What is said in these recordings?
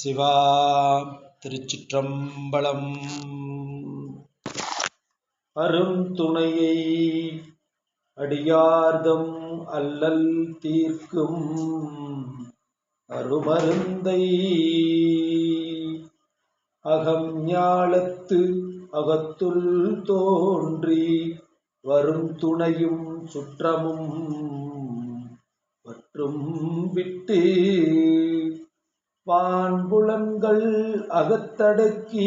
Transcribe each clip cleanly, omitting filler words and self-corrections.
சிவா திருச்சிற்றம்பலம். அருந்துணையை அடியார்தம் அல்லல் தீர்க்கும் அருமருந்தை அகம் ஞாலத்து அகத்துள் தோன்றி வரும் துணையும் சுற்றமும் மற்றும் விட்டு வான்புலன்கள் அகத்தடக்கி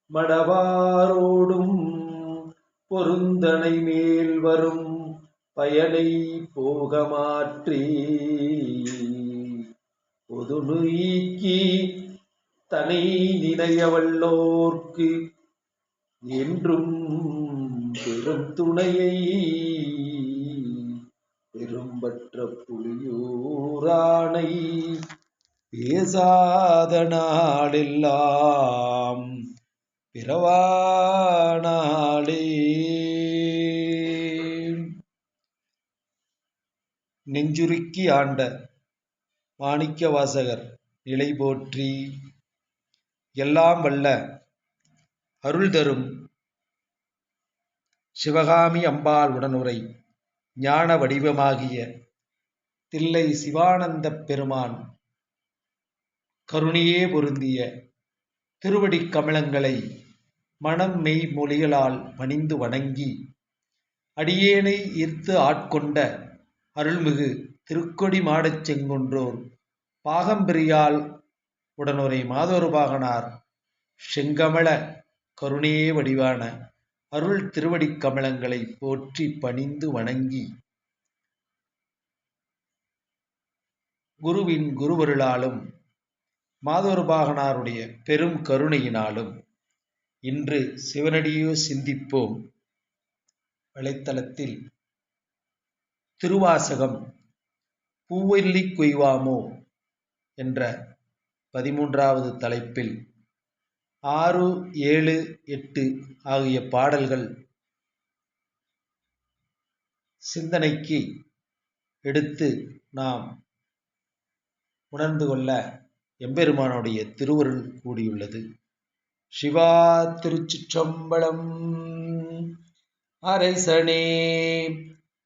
மடவாரோடும் பொருந்தனை மேல் வரும் பயனை போகமாற்றி பொது நீக்கி தனை நினையவல்லோர்க்கு என்றும் பெரும் துணையை பெரும்பற்ற புலியூரானை பேசாத நாளெல்லாம் பிறவானாளே. நெஞ்சுருக்கி ஆண்ட மாணிக்க வாசகர் நிலை போற்றி. எல்லாம் வல்ல அருள் தரும் சிவகாமி அம்பாள் உடனுரை ஞான வடிவமாகிய தில்லை சிவானந்த பெருமான் கருணையே பொருந்திய திருவடிக் கமலங்களை மனம் மெய் மொழிகளால் பணிந்து வணங்கி அடியேனை ஈர்த்து ஆட்கொண்ட அருள்மிகு திருக்கொடி மாடச் செங்குன்றோர் பாகம்பிரியால் உடனுரை மாதொருபாகனார் செங்கமல கருணையே வடிவான அருள் திருவடிக் கமலங்களை போற்றி பணிந்து வணங்கி குருவின் குருவருளாலும் மாதொருபாகனாருடைய பெரும் கருணையினாலும் இன்று சிவனடியோ சிந்திப்போம் வலைத்தளத்தில் திருவாசகம் பூவல்லி கொய்வாமோ என்ற 13வது தலைப்பில் 6, 7, 8 ஆகிய பாடல்கள் சிந்தனைக்கு எடுத்து நாம் உணர்ந்து கொள்ள எம்பெருமானுடைய திருவருள் கூடியுள்ளது. சிவா திருச்சிற்றம்பலம். அரசனே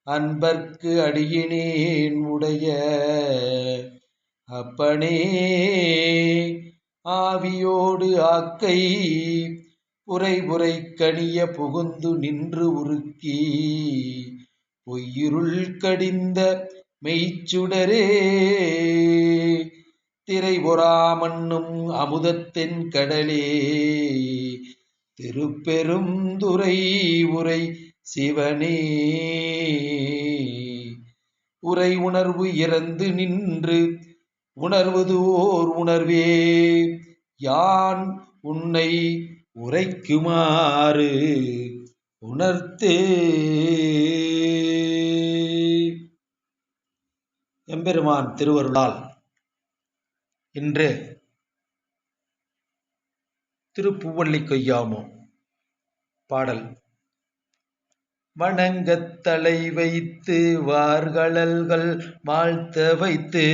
அன்பர்க்கு அடியினேன் உடைய அப்பனே ஆவியோடு ஆக்கை புரை கனிய புகுந்து நின்று உருக்கி பொய்யிருள் கடிந்த மெய்ச்சுடரே திரைபொறாமன்னும் அமுதத்தென் கடலே திருப்பெருந்துறை உரை சிவனே உரை உணர்வு இறந்து நின்று உணர்வது ஓர் உணர்வே யான் உன்னை உரைக்குமாறு உணர்த்தே. எம்பெருமான் திருவருளால் இன்று திருப்பூவல்லி கொய்யாமோ பாடல் வணங்கத் தலை வைத்து வார்கழல்கள் வாழ்த்த வைத்து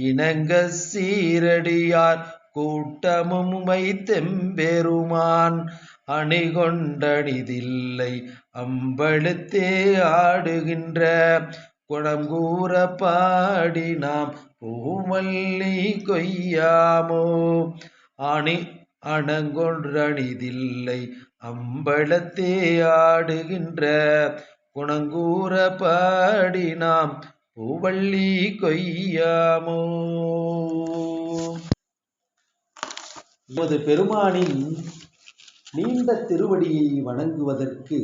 இணங்க சீரடியார் கூட்டமும் வைத்தெம்பெருமான் அணிகொண்டணிதில்லை அம்பழுத்தே ஆடுகின்ற குணம் கூற பாடி நாம் பூவல்லி கொய்யாமோ அணங்கொன்றணிதில்லை அம்பலத்தே ஆடுகின்ற குணங்கூற பாடி நாம் பூவல்லி கொய்யாமோ. நமது பெருமானின் நீண்ட திருவடியை வணங்குவதற்கு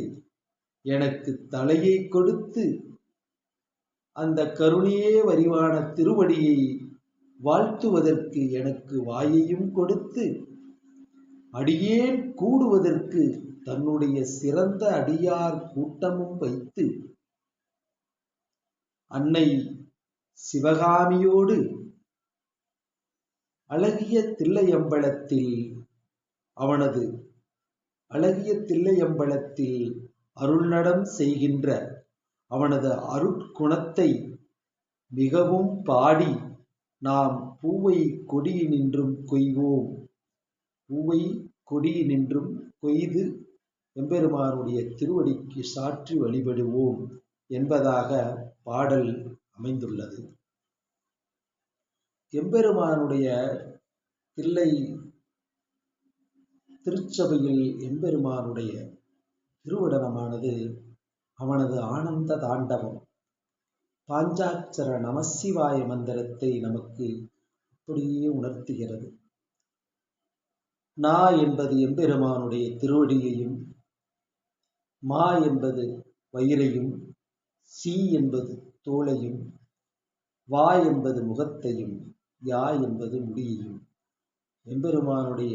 எனக்கு தலையை கொடுத்து அந்த கருணையே வரிவான திருவடியை வாழ்த்துவதற்கு எனக்கு வாயையும் கொடுத்து அடியேன் கூடுவதற்கு தன்னுடைய சிறந்த அடியார் கூட்டமும் வைத்து அன்னை சிவகாமியோடு அழகிய தில்லையம்பலத்தில் அவனது அழகிய தில்லையம்பலத்தில் அருள்நடம் செய்கின்ற அவனது அருட்குணத்தை மிகவும் பாடி நாம் பூவை கொடியினின்றும் கொய்வோம், பூவை கொடியினின்றும் கொய்து எம்பெருமானுடைய திருவடிக்கு சாற்றி வழிபடுவோம் என்பதாக பாடல் அமைந்துள்ளது. எம்பெருமானுடைய தில்லை திருச்சபையில் எம்பெருமானுடைய திருவடனமானது அவனது ஆனந்த தாண்டவம், பாஞ்சாட்சர நமசிவாய மந்திரத்தை நமக்கு அப்படியே உணர்த்துகிறது. நா என்பது எம்பெருமானுடைய திருவடியையும், மா என்பது வயிறையும், சி என்பது தோளையும், வா என்பது முகத்தையும், யா என்பது முடியையும், எம்பெருமானுடைய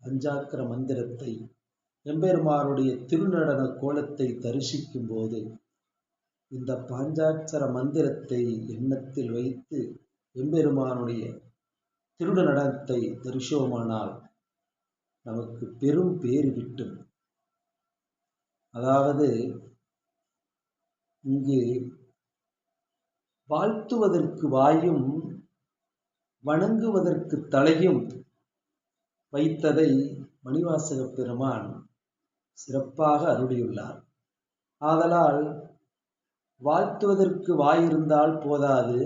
பஞ்சாக்கர மந்திரத்தை, எம்பெருமானுடைய திருநடன கோலத்தை தரிசிக்கும் போது இந்த பாஞ்சாட்சர மந்திரத்தை எண்ணத்தில் வைத்து எம்பெருமானுடைய திருநடனத்தை தரிசோமானால் நமக்கு பெரும் பேறு கிட்டும். அதாவது இங்கு வாழ்த்துவதற்கு வாயும் வணங்குவதற்கு தலையும் வைத்ததை மணிவாசக பெருமான் சிறப்பாக அருளியுள்ளார். ஆதலால் வாழ்த்துவதற்கு வாய் இருந்தால் போதாது,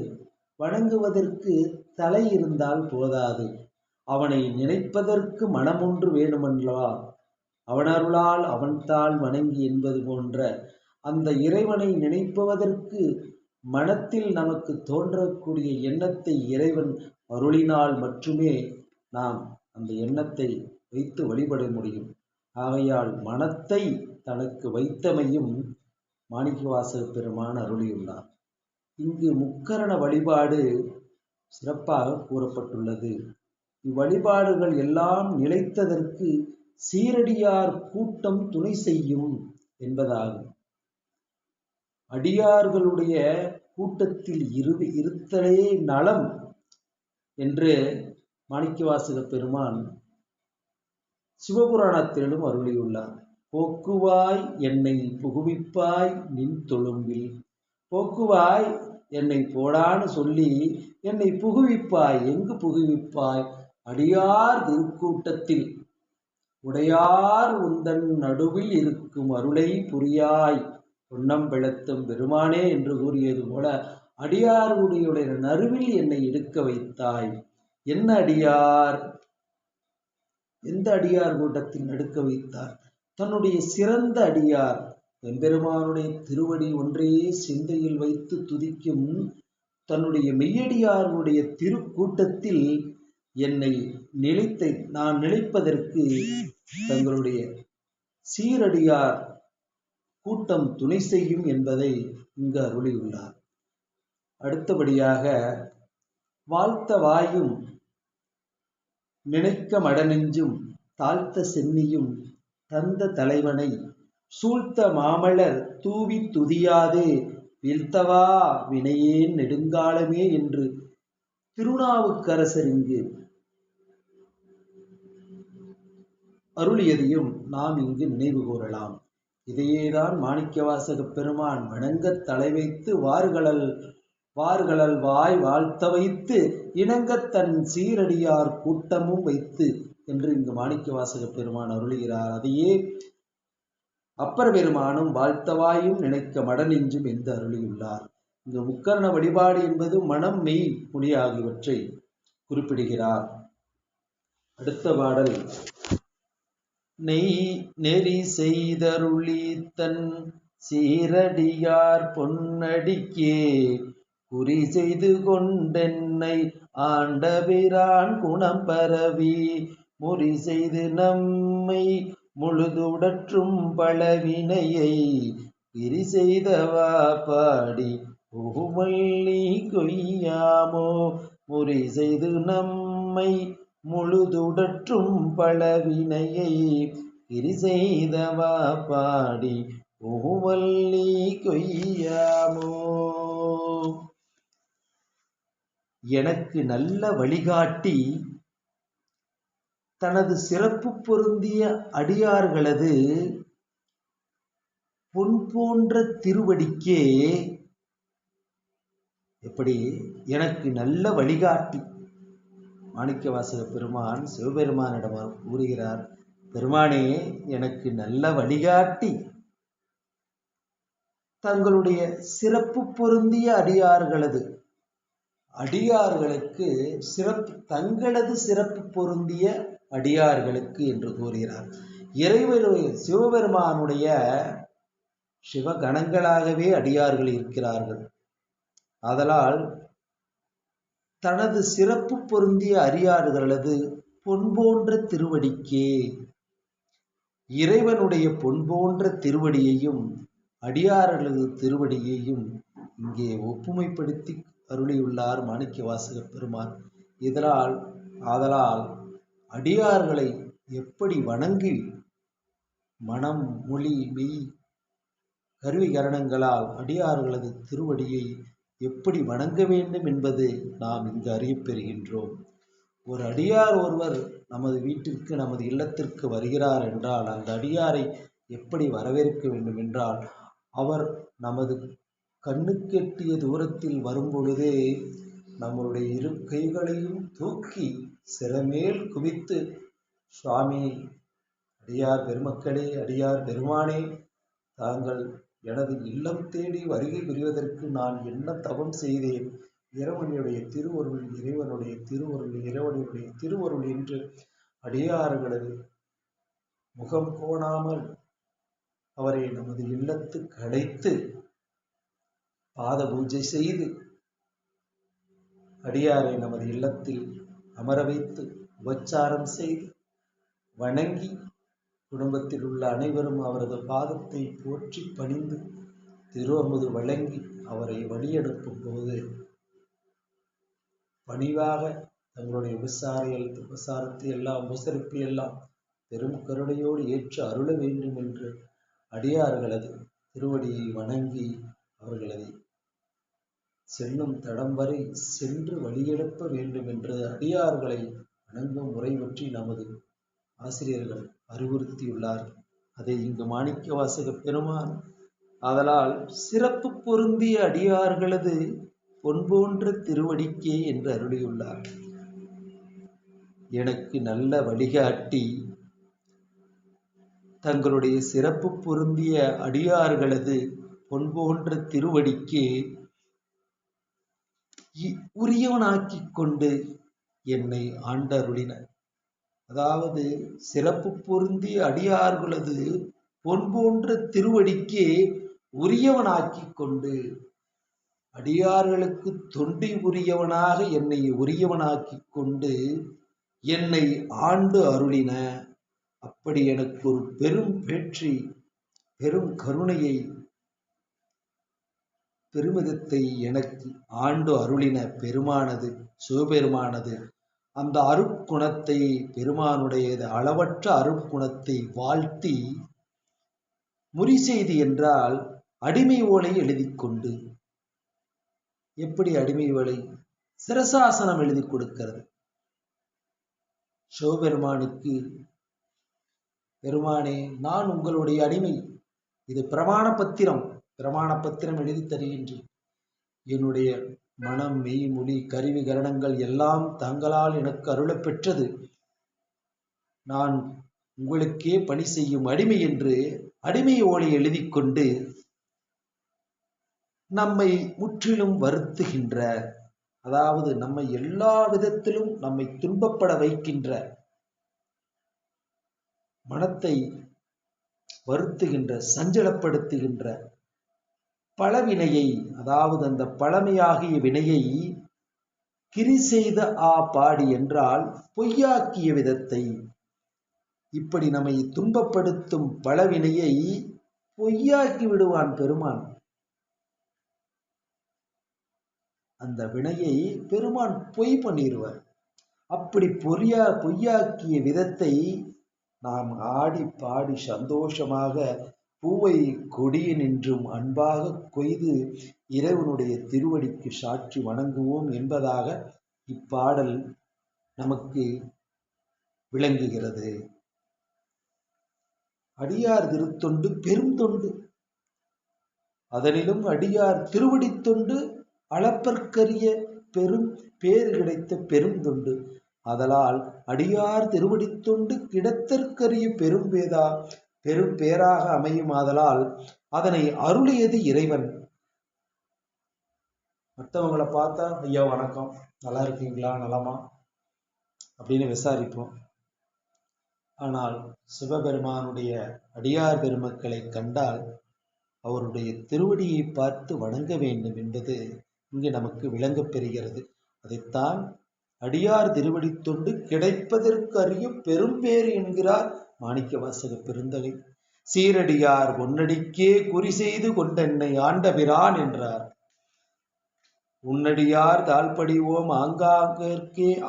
வணங்குவதற்கு தலை இருந்தால் போதாது, அவனை நினைப்பதற்கு மனமொன்று வேணுமல்லவா, அவனருளால் அவன்தாள் வணங்கி என்பது போன்ற அந்த இறைவனை நினைப்பதற்கு மனத்தில் நமக்கு தோன்றக்கூடிய எண்ணத்தை இறைவன் அருளினால் மட்டுமே நாம் அந்த எண்ணத்தை வைத்து வழிபட முடியும். ஆகையால் மனத்தை தனக்கு வைத்தமையும் மாணிக்கவாசக பெருமான் அருளியுள்ளார். இங்கு முக்கரண வழிபாடு சிறப்பாக கூறப்பட்டுள்ளது. இவ்வழிபாடுகள் எல்லாம் நிலைத்ததற்கு சீரடியார் கூட்டம் துணை செய்யும் என்பதாகும். அடியார்களுடைய கூட்டத்தில் இருத்தலே நலம் என்று மாணிக்கவாசக பெருமான் சிவபுராணத்திலும் அருளியுள்ளார். போக்குவாய் என்னை புகுவிப்பாய் நின் தொழும்பில், போக்குவாய் என்னை போடான்னு சொல்லி என்னை புகுவிப்பாய். எங்கு புகுவிப்பாய்? அடியார் திருக்கூட்டத்தில் உடையார் உந்தன் நடுவில் இருக்கும் அருளை புரியாய் பொன்னம் பிளத்தும் பெருமானே என்று கூறியது போல அடியாருடைய நடுவில் என்னை எடுக்க வைத்தாய். என்ன அடியார்? எந்த அடியார் கூட்டத்தில் நடுக்க வைத்தார்? தன்னுடைய சிறந்த அடியார் எம்பெருமானுடைய திருவடி ஒன்றே சிந்தையில் வைத்து துதிக்கும் தன்னுடைய மெய்யடியாருடைய திருக்கூட்டத்தில் என்னை நான் நிலைப்பதற்கு தங்களுடைய சீரடியார் கூட்டம் துணை செய்யும் என்பதை இங்கு அருளியுள்ளார். அடுத்தபடியாக வாழ்த்த வாயும் நினைக்க மடநெஞ்சும் தாழ்த்த சென்னியும் தந்த தலைவனை சூழ்த்த மாமலர் தூவி துதியாதே வீழ்த்தவா வினையேன் நெடுங்காலமே என்று திருநாவுக்கரசர் இங்கு அருளியதையும் நாம் இங்கு நினைவு கூறலாம். இதையேதான் மாணிக்கவாசக பெருமான் வணங்கத் தலை வைத்து வார்கழல் வாய் வாழ்த்த வைத்து இணங்கத் தன் சீரடியார் கூட்டமும் வைத்து என்று இங்கு மாணிக்கவாசக பெருமான் அருளுகிறார். அதையே அப்பர் பெருமானும் வாழ்த்தவாயும் நினைக்க மடநெஞ்சும் என்று அருளியுள்ளார். இங்கு முக்கரண வழிபாடு என்பது மனம், மெய், மொழி ஆகியவற்றை குறிப்பிடுகிறார். அடுத்த பாடல் நெறி செய்தருளி தன் சீரடியார் பொன்னடிக்கே குறி செய்து கொண்டென்னை ஆண்டபிரான் குணம் பரவி முறி செய்து நம்மை முழுதுடற்றும் பலவினையை பிரி செய்தவா பாடி புகுமல்லி கொய்யாமோ முறி செய்து நம்மை முழுதுடற்றும் பலவினையை பிரி செய்தவா பாடி புகுமல்லி கொய்யாமோ. எனக்கு நல்ல வழிகாட்டி தனது சிறப்பு பொருந்திய அடியார்களது பொன் போன்ற திருவடிக்கே எப்படி எனக்கு நல்ல வழிகாட்டி. மாணிக்கவாசக பெருமான் சிவபெருமானிடம் கூறுகிறார், பெருமானே எனக்கு நல்ல வழிகாட்டி தங்களுடைய சிறப்பு பொருந்திய அடியார்களுக்கு தங்களது சிறப்பு பொருந்திய அடியார்களுக்கு என்று கூறுகிறார். இறைவனுடைய சிவபெருமானுடைய சிவகணங்களாகவே அடியார்கள் இருக்கிறார்கள். ஆதலால் தனது சிறப்பு பொருந்திய அடியார்களது பொன் போன்ற திருவடிக்கே, இறைவனுடைய பொன் போன்ற திருவடியையும் அடியார்களது திருவடியையும் இங்கே ஒப்புமைப்படுத்தி அருளியுள்ளார் மாணிக்கவாசக பெருமான். ஆதலால் அடியார்களை எப்படி வணங்கி மனம் மொழி மெய் கருவி கரணங்களால் அடியார்களது திருவடியை எப்படி வணங்க வேண்டும் என்பது நாம் இங்கு அறியப்பெறுகின்றோம். ஒரு அடியார் ஒருவர் நமது வீட்டிற்கு நமது இல்லத்திற்கு வருகிறார் என்றால் அந்த அடியாரை எப்படி வரவேற்க வேண்டும் என்றால், அவர் நமது கண்ணுக்கெட்டிய தூரத்தில் வரும் பொழுதே நம்மளுடைய இரு கைகளையும் தூக்கி சிறமேல் குவித்து, சுவாமி, அடியார் பெருமக்களே, அடியார் பெருமானே, தாங்கள் எனது இல்லம் தேடி வருகை புரிவதற்கு நான் என்ன தவம் செய்தேன், இறைவனுடைய திருவருள் என்று அடியார்களது முகம் கோணாமல் அவரை நமது இல்லத்துக்கு அழைத்து பாத பூஜை செய்து அடியாரை நமது இல்லத்தில் அமர வைத்து உபச்சாரம் செய்து வணங்கி குடும்பத்தில் உள்ள அனைவரும் அவரது பாதத்தை போற்றி பணிந்து திருவமுது வழங்கி அவரை வழியெடுக்கும் போது பணிவாக தங்களுடைய உபசாரத்தை எல்லாம் உபசரிப்பு எல்லாம் பெரும் கருணையோடு ஏற்று அருள வேண்டும் என்று அடியார்களது திருவடியை வணங்கி அவர்களது செல்லும் தடம் வரை சென்று வழியெடுப்ப வேண்டும் என்று அடியார்களை வணங்கும் முறை பற்றி நமது ஆசிரியர்கள் அறிவுறுத்தியுள்ளார். அதை இங்கு மாணிக்கவாசக பெருமான் ஆதலால் சிறப்பு பொருந்திய அடியார்களது பொன் போன்ற திருவடிக்கே என்று அருளியுள்ளார். எனக்கு நல்ல வழிகாட்டி தங்களுடைய சிறப்பு பொருந்திய அடியார்களது பொன் போன்ற திருவடிக்கே உரியவனாக்கிக் கொண்டு என்னை ஆண்டருளினர். அதாவது சிறப்பு பொருந்திய அடியார்களது பொன் போன்ற திருவடிக்கே உரியவனாக்கிக் கொண்டு அடியார்களுக்கு தொண்டி உரியவனாக என்னை உரியவனாக்கிக் கொண்டு என்னை ஆண்டு அருளின. அப்படி எனக்கு ஒரு பெரும் பேற்றி, பெரும் கருணையை, பெருமிதத்தை எனக்கு ஆண்டு அருளின பெருமானது சிவபெருமானது. அந்த அருட்குணத்தை, பெருமானுடையது அளவற்ற அருட்குணத்தை வாழ்த்தி முறி செய்தி என்றால் அடிமை ஓலை எழுதி கொண்டு, எப்படி அடிமை ஓலை? சிரசாசனம் எழுதி கொடுக்கிறது. சிவபெருமானுக்கு, பெருமானே, நான் உங்களுடைய அடிமை, இது பிரமாண பத்திரம் எழுதி தருகின்றேன். என்னுடைய மனம் மெய் மொழி கருவி கரணங்கள் எல்லாம் தங்களால் எனக்கு அருளப் பெற்றது. நான் உங்களுக்கே பணி செய்யும் அடிமை என்று அடிமை ஓலை எழுதி கொண்டு நம்மை முற்றிலும் வருத்துகின்ற, அதாவது நம்மை எல்லா விதத்திலும் நம்மை துன்பப்பட வைக்கின்ற, மனத்தை வருத்துகின்ற, சஞ்சலப்படுத்துகின்ற பழவினையை, அதாவது அந்த பழமையாகிய வினையை கிரி செய்த பாடி என்றால் பொய்யாக்கிய விதத்தை, இப்படி நம்மை துன்பப்படுத்தும் பழவினையை பொய்யாக்கி விடுவான் பெருமான். அந்த வினையை பெருமான் பொய் பண்ணிடுவார். அப்படி பொய்யாக்கிய விதத்தை நாம் ஆடி பாடி சந்தோஷமாக பூவை கொடிய நின்றும் அன்பாக கொய்து இறைவனுடைய திருவடிக்கு சாற்றி வணங்குவோம் என்பதாக இப்பாடல் நமக்கு விளங்குகிறது. அடியார் திருத்தொண்டு பெரும் தொண்டு, அதனிலும் அடியார் திருவடி தொண்டு அளப்பற்கரிய பெரும் பேறு கிடைத்த பெரும் தொண்டு. ஆதலால் அடியார் திருவடி தொண்டு கிடத்தற்கரிய பெரும் பேராக அமையும். ஆதலால் அதனை அருளியது இறைவன். மற்றவங்களை பார்த்தா ஐயா வணக்கம், நல்லா இருக்கீங்களா, நலமா அப்படின்னு விசாரிப்போம். ஆனால் சிவபெருமானுடைய அடியார் பெருமக்களை கண்டால் அவருடைய திருவடியை பார்த்து வணங்க வேண்டும் என்பது இங்கு நமக்கு விளங்கப் பெறுகிறது. அதைத்தான் அடியார் திருவடி தொண்டு கிடைப்பதற்கு அறிய பெரும்பேறு என்கிறார் மாணிக்கவாசக பெருந்தகை. சீரடியார் ஒன்னடிக்கே குறி செய்து கொண்டென்னை ஆண்டபிரான் என்றார். உன்னடியார் தாழ்படிவோம்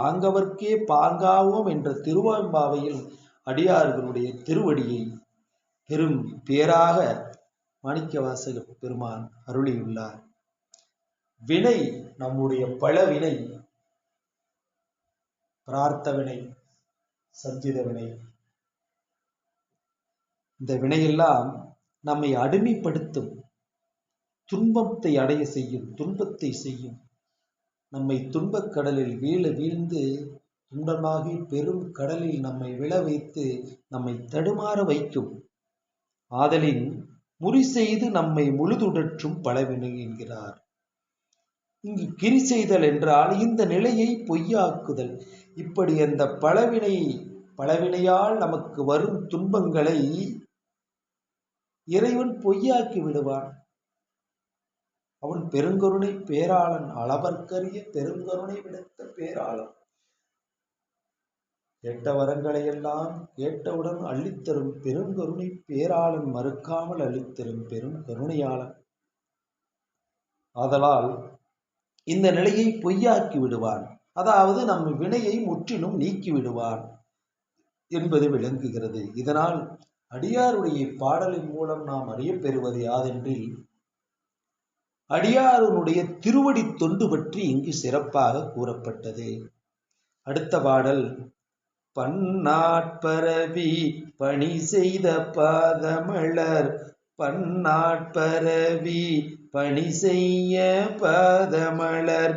ஆங்கவர்க்கே பாங்காவோம் என்ற திருவாம்பாவையில் அடியார்களுடைய திருவடியை பெரும் பேராக மாணிக்கவாசக பெருமான் அருளியுள்ளார். வினை, நம்முடைய பல வினை, பிரார்த்த வினை, சஞ்சித வினை, இந்த வினையெல்லாம் நம்மை அடிமைப்படுத்தும், துன்பத்தை அடைய செய்யும், துன்பத்தை செய்யும். நம்மை துன்பக் கடலில் வீழ்ந்து துண்டமாகி பெரும் கடலில் நம்மை விழ வைத்து நம்மை தடுமாற வைக்கும். ஆதலின் முறி செய்து நம்மை முழுதுடற்றும் பலவினை என்கிறார். இங்கு கிரி செய்தல் என்றால் இந்த நிலையை பொய்யாக்குதல். இப்படி அந்த பலவினையால் நமக்கு வரும் துன்பங்களை இறைவன் பொய்யாக்கி விடுவான். அவன் பெருங்கருணை பேராளன், அளவற்கரிய பெருங்கருணை விடுத்த பேராளன். கேட்ட வரங்களை எல்லாம் கேட்டவுடன் அள்ளித்தரும் பெருங்கருணை பேராளன், மறுக்காமல் அள்ளித்தரும் பெரும் கருணையாளன். ஆதலால் இந்த நிலையை பொய்யாக்கி விடுவான், அதாவது நம் வினையை முற்றிலும் நீக்கி விடுவான் என்பது விளங்குகிறது. இதனால் அடியாருடைய பாடலின் மூலம் நாம் அறிய பெறுவது யாதென்றில், அடியாருடைய திருவடி தொண்டு பற்றி இங்கு சிறப்பாக கூறப்பட்டது. அடுத்த பாடல், பன்னாட்பரவி பணி செய்த பாதமலர், பன்னாட்பரவி பணி செய்ய பாதமலர்,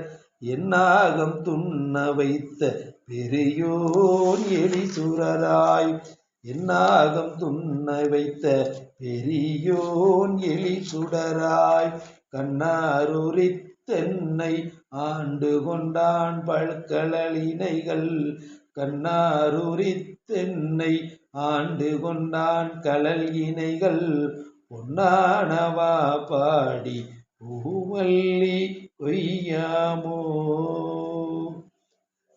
என்னாகம் துண்ண வைத்த பெரியோன் எலிசுரராய், என்னாகம் துண்ண வைத்த பெரியோன் எலிசுடராய், கண்ணாருரித்தென்னை ஆண்டு கொண்டான் பல்கழலினைகள், கண்ணாருரித்தென்னை ஆண்டு கொண்டான் கழல் இணைகள், பொன்னானவா பாடி பூவல்லி கொய்யாமோ.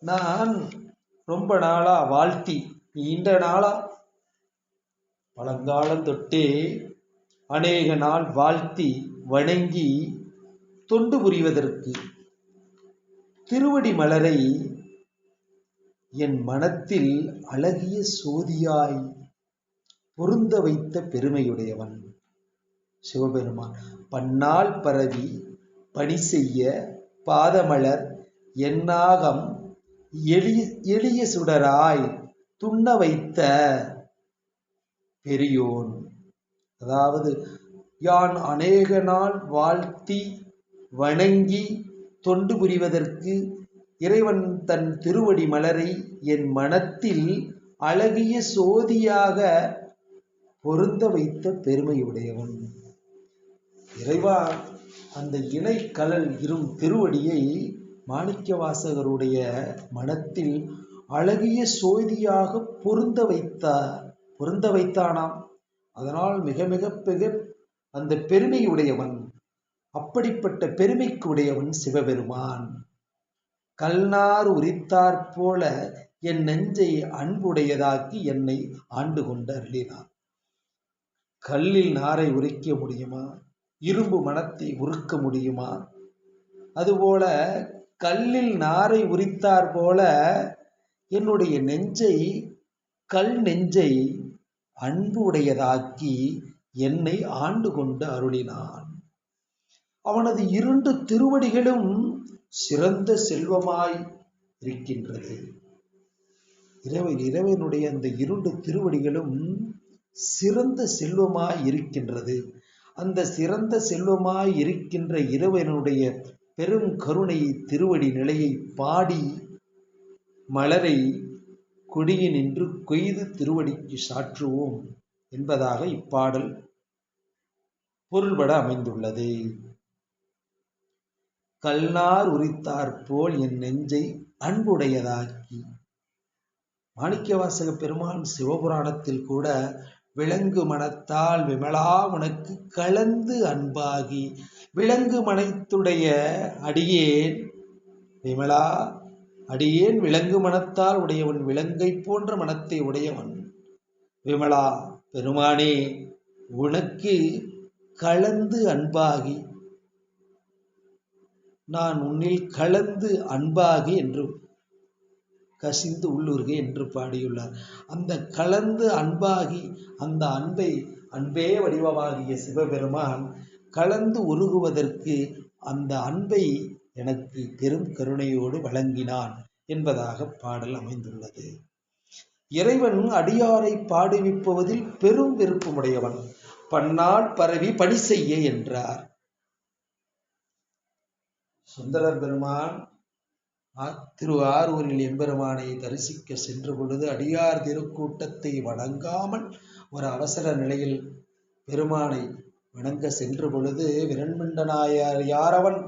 நான் ரொம்ப நாளா வாழ்த்தி, நீண்ட நாளா பழங்காலம் தொட்டே அநேக நாள் வாழ்த்தி வணங்கி தொண்டு புரிவதற்கு திருவடி மலரை என் மனத்தில் அழகிய சோதியாய் பொருந்த வைத்த பெருமையுடையவன் சிவபெருமான். பன்னால் பரவி பணி செய்ய பாதமலர், என்னாகம் எளிய சுடராய் துண்ண வைத்த பெரியோன். அதாவது யான் அநேக நாள் வாழ்த்தி வணங்கி தொண்டு புரிவதற்கு இறைவன் தன் திருவடி மலரை என் மனத்தில் அழகிய சோதியாக பொருந்த வைத்த பெருமையுடையவன். இறைவா, அந்த இணை கலல் இரும் திருவடியை மாணிக்கவாசகருடைய மனத்தில் அழகிய சோதியாக பொருந்த வைத்தானாம். அதனால் மிக மிக அந்த பெருமையுடையவன். அப்படிப்பட்ட பெருமைக்கு உடையவன் சிவபெருமான். கல்நார் உரித்தாற் போல என் நெஞ்சை அன்புடையதாக்கி என்னை ஆண்டு கொண்டு அருளினான். கல்லில் நாரை உரிக்க முடியுமா? இரும்பு மனத்தை உருக்க முடியுமா? அதுபோல கல்லில் நாரை உரித்தாற் போல என்னுடைய நெஞ்சை, கல் நெஞ்சை அன்பு உடையதாக்கி என்னை ஆண்டு கொண்டு அருளினான். அவனது 2 திருவடிகளும் சிறந்த செல்வமாய் இருக்கின்றது. இறைவனுடைய அந்த 2 திருவடிகளும் சிறந்த செல்வமாய் இருக்கின்றது. அந்த சிறந்த செல்வமாய் இருக்கின்ற இறைவனுடைய பெரும் கருணை திருவடி நிலையை பாடி மலரை கொடியினின்று கொய்து திருவடிக்கு சாற்றுவோம் என்பதாக இப்பாடல் பொருள்பட அமைந்துள்ளது. கல்நார் உரித்தாற்போல் என் நெஞ்சை அன்புடையதாக்கி. மாணிக்கவாசக பெருமான் சிவபுராணத்தில் கூட விலங்கு மனத்தால் விமலா உனக்கு கலந்து அன்பாகி, விலங்கு மனத்துடைய அடியேன் விமலா, அடியேன் விலங்கு மனத்தால் உடையவன், விலங்கை போன்ற மனத்தை உடையவன் விமலா பெருமானே, உனக்கு கலந்து அன்பாகி, நான் உன்னில் கலந்து அன்பாகி என்று கசிந்து உள்ளுருக என்று பாடியுள்ளார். அந்த கலந்து அன்பாகி, அந்த அன்பே வடிவமாகிய சிவபெருமான் கலந்து உருகுவதற்கு அந்த அன்பை எனக்கு பெரும் கருணையோடு வழங்கினான் என்பதாக பாடல் அமைந்துள்ளது. இறைவன் அடியாரை பாடுவிப்பதில் பெரும் விருப்பமுடையவன். பன்னாள் பரவி பணி செய்ய என்றார். சுந்தரர் பெருமான் திரு ஆரூரில் எம்பெருமானை தரிசிக்க சென்ற பொழுது அடியார் திருக்கூட்டத்தை வணங்காமல் ஒரு அவசர நிலையில் பெருமானை வணங்க சென்ற பொழுது விரண்மண்டனாயார் யாரவன்,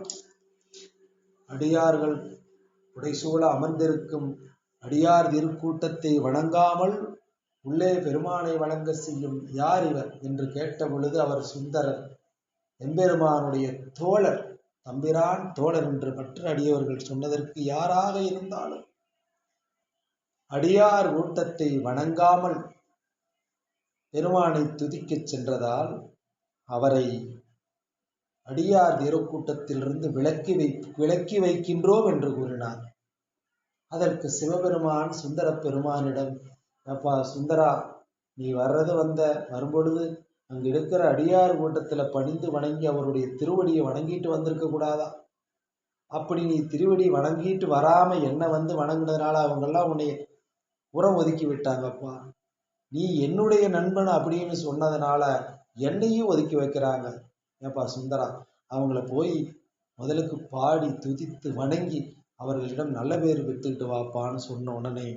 அடியார்கள் புடைசூழ அமர்ந்திருக்கும் அடியார் திருக்கூட்டத்தை வணங்காமல் உள்ளே பெருமானை வணங்க செய்யும் யார் இவர் என்று கேட்ட பொழுது அவர் சுந்தரர், எம்பெருமானுடைய தோழர், தம்பிரான் தோழர் என்று மற்ற அடியவர்கள் சொன்னதற்கு யாராக இருந்தாலும் அடியார் கூட்டத்தை வணங்காமல் பெருமானை துதிக்கச் சென்றதால் அவரை அடியார் திருக்கூட்டத்திலிருந்து விலக்கி வைக்கின்றோம் என்று கூறினார். அதற்கு சிவபெருமான் சுந்தர பெருமானிடம், அப்பா சுந்தரா, நீ வரும்பொழுது அங்கு இருக்கிற அடியார் கூட்டத்துல பணிந்து வணங்கி அவருடைய திருவடியை வணங்கிட்டு வந்திருக்க கூடாதா? அப்படி நீ திருவடி வணங்கிட்டு வராம என்ன வணங்குனதுனால அவங்கெல்லாம் உன்னை உரம் ஒதுக்கி விட்டாங்கப்பா. நீ என்னுடைய நண்பன் அப்படின்னு சொன்னதுனால என்னையும் ஒதுக்கி வைக்கிறாங்க. ஏப்பா சுந்தரா, அவங்கள போய் முதலுக்கு பாடி துதித்து வணங்கி அவர்களிடம் நல்ல பேர் வித்துக்கிட்டு வாப்பான்னு சொன்ன உடனே,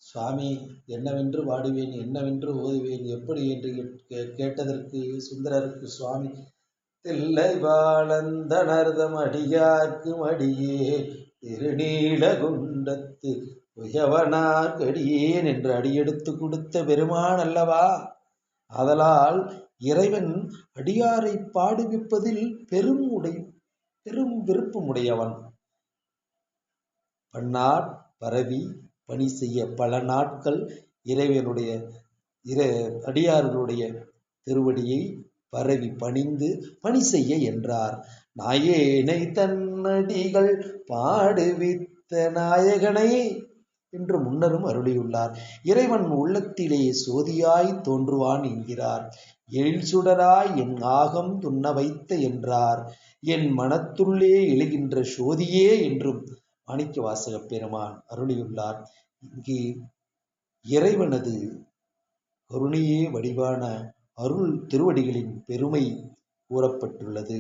சுவாமி, என்னவென்று பாடுவேன், என்னவென்று ஓதுவேன், எப்படி என்று கேட்டதற்கு சுந்தரருக்கு சுவாமி, தில்லை வாழந்தனர்தம் அடியார்க்கு அடியே திருநீலகுண்டத்து உயவனார்க்கு அடியேன் என்று அடியெடுத்து கொடுத்த பெருமான் அல்லவா? ஆதலால் இறைவன் அடியாரை பாடுவிப்பதில் பெரும் விருப்பமுடையவன். பன்னாட் பரவி பணி செய்ய பல நாட்கள் இறைவனுடைய அடியார்களுடைய திருவடியை பரவி பணிந்து பணி செய்ய என்றார். நாயேனை தன்னடிகள் பாடுவித்த நாயகனை என்று முன்னரும் அருளியுள்ளார். இறைவன் உள்ளத்திலே சோதியாய் தோன்றுவான் என்கிறார். எழில் சுடராய் என் ஆகம் துண்ண வைத்த என்றார். என் மனத்துள்ளே எழுகின்ற சோதியே என்றும் மாணிக்கவாசக பெருமான் அருளியுள்ளார். இங்கே இறைவனது கருணையே வடிவான அருள் திருவடிகளின் பெருமை கூறப்பட்டுள்ளது.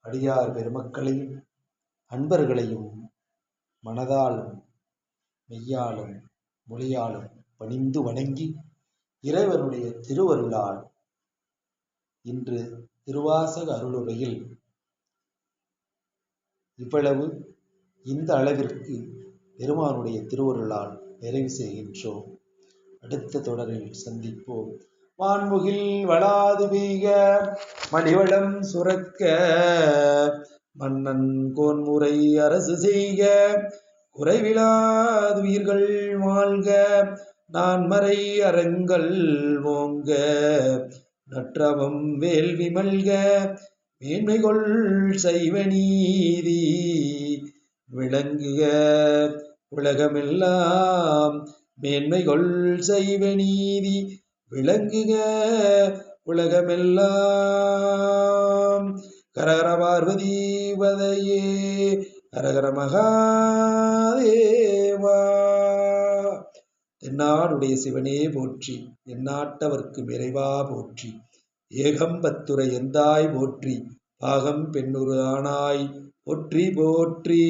அடியார் பெருமக்களையும் அன்பர்களையும் மனதாலும் மெய்யாலும் மொழியாலும் பணிந்து வணங்கி இறைவனுடைய திருவருளால் இன்று திருவாசக அருளுரையில் இவ்வளவு இந்த அளவிற்கு பெருமானுடைய திருவருளால் நிறைவு செய்கின்றோம். அடுத்த தொடரில் சந்திப்போம். வான்முகில் வளாது பெய்க மணிவளம் சுரக்க மன்னன் கோன்முறை அரசு செய்க குறைவிலாதுயிர்கள் வாழ்க நான்மறை அறங்கள் ஓங்க நற்றவம் வேள்வி மல்க மேன்மைகொள் சைவ நீதி விளங்குக உலகமெல்லாம் மேன்மைகொள் சைவ நீதி விளங்குக உலகமெல்லாம். கரகர பார்வதி பதையே, ஹரஹர மகாதேவா. தென்னாடுடைய சிவனே போற்றி, எந்நாட்டவர்க்கு இறைவா போற்றி. ஏகம்பத்துரை எந்தாய் போற்றி, பாகம் பெண்ணுரு ஆனாய் போற்றி போற்றி.